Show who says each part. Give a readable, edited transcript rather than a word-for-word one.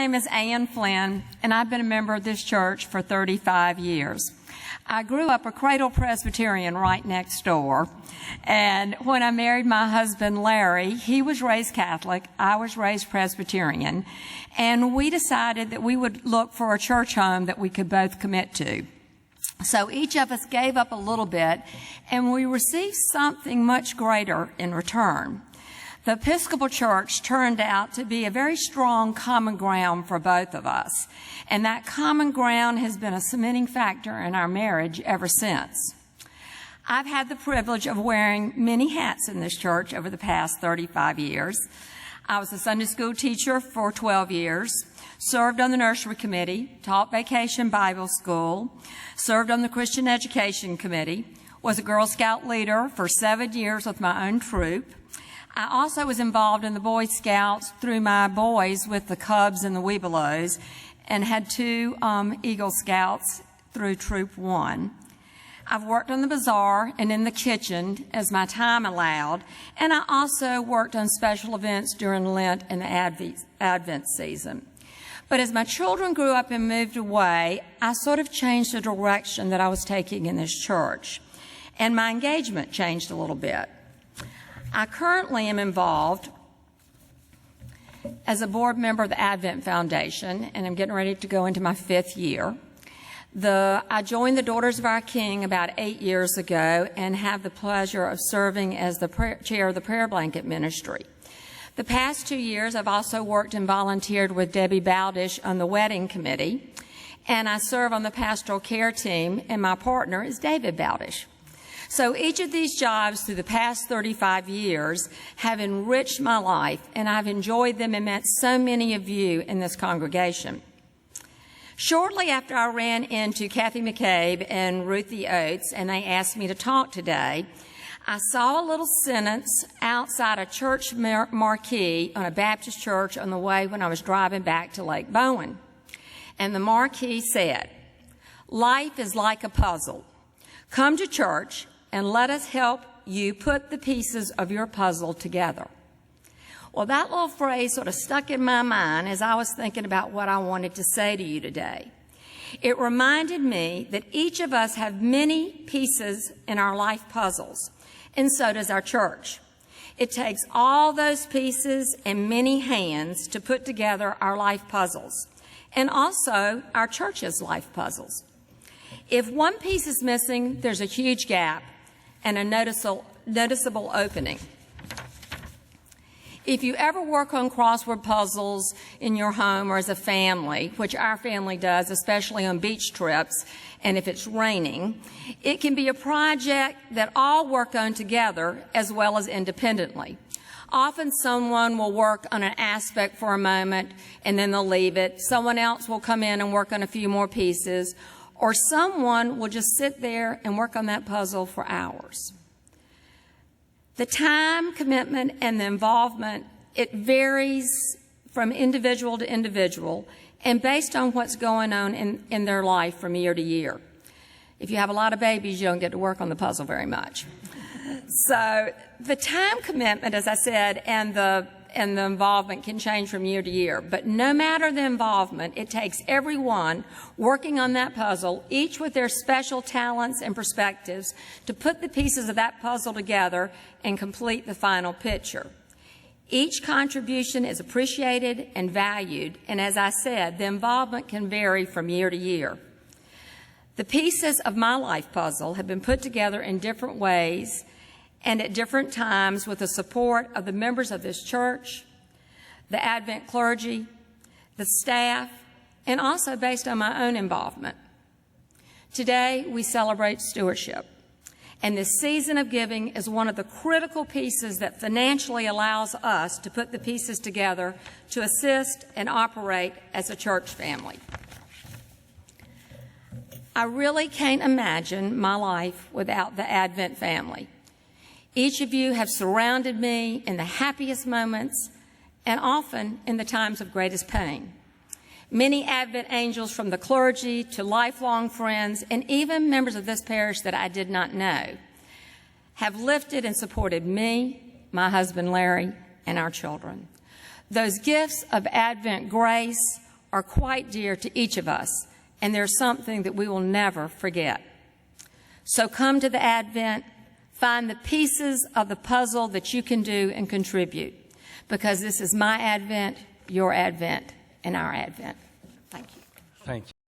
Speaker 1: My name is Flynn, and I've been a member of this church for 35 years. I grew up a cradle Presbyterian right next door, and when I married my husband Larry, he was raised Catholic, I was raised Presbyterian, and we decided that we would look for a church home that we could both commit to. So each of us gave up a little bit, and we received something much greater in return. The Episcopal Church turned out to be a very strong common ground for both of us, and that common ground has been a cementing factor in our marriage ever since. I've had the privilege of wearing many hats in this church over the past 35 years. I was a Sunday school teacher for 12 years, served on the nursery committee, taught vacation Bible school, served on the Christian education committee, was a Girl Scout leader for 7 years with my own troop. I also was involved in the Boy Scouts through my boys with the Cubs and the Webelos, and had 2 Eagle Scouts through Troop 1. I've worked on the bazaar and in the kitchen as my time allowed, and I also worked on special events during Lent and the Advent season. But as my children grew up and moved away, I sort of changed the direction that I was taking in this church, and my engagement changed a little bit. I currently am involved as a board member of the Advent Foundation, and I'm getting ready to go into my 5th year. I joined the Daughters of Our King about 8 years ago and have the pleasure of serving as the chair of the Prayer Blanket Ministry. The past 2 years, I've also worked and volunteered with Debbie Bowdish on the Wedding Committee, and I serve on the Pastoral Care Team, and my partner is David Bowdish. So each of these jobs through the past 35 years have enriched my life, and I've enjoyed them and met so many of you in this congregation. Shortly after I ran into Kathy McCabe and Ruthie Oates, and they asked me to talk today, I saw a little sentence outside a church marquee on a Baptist church on the way when I was driving back to Lake Bowen. And the marquee said, "Life is like a puzzle. Come to church and let us help you put the pieces of your puzzle together." Well, that little phrase sort of stuck in my mind as I was thinking about what I wanted to say to you today. It reminded me that each of us have many pieces in our life puzzles, and so does our church. It takes all those pieces and many hands to put together our life puzzles, and also our church's life puzzles. If one piece is missing, there's a huge gap and a noticeable opening. If you ever work on crossword puzzles in your home or as a family, which our family does, especially on beach trips and if it's raining, it can be a project that all work on together as well as independently. Often someone will work on an aspect for a moment and then they'll leave it. Someone else will come in and work on a few more pieces, or someone will just sit there and work on that puzzle for hours. The time commitment and the involvement, it varies from individual to individual and based on what's going on in their life from year to year. If you have a lot of babies, you don't get to work on the puzzle very much. So the time commitment, as I said, and the involvement can change from year to year. But no matter the involvement, it takes everyone working on that puzzle, each with their special talents and perspectives, to put the pieces of that puzzle together and complete the final picture. Each contribution is appreciated and valued, and as I said, the involvement can vary from year to year. The pieces of my life puzzle have been put together in different ways and at different times with the support of the members of this church, the Advent clergy, the staff, and also based on my own involvement. Today, we celebrate stewardship, and this season of giving is one of the critical pieces that financially allows us to put the pieces together to assist and operate as a church family. I really can't imagine my life without the Advent family. Each of you have surrounded me in the happiest moments and often in the times of greatest pain. Many Advent angels from the clergy to lifelong friends and even members of this parish that I did not know have lifted and supported me, my husband Larry, and our children. Those gifts of Advent grace are quite dear to each of us, and they're something that we will never forget. So come to the Advent, find the pieces of the puzzle that you can do and contribute, because this is my Advent, your Advent, and our Advent. Thank you.
Speaker 2: Thank you.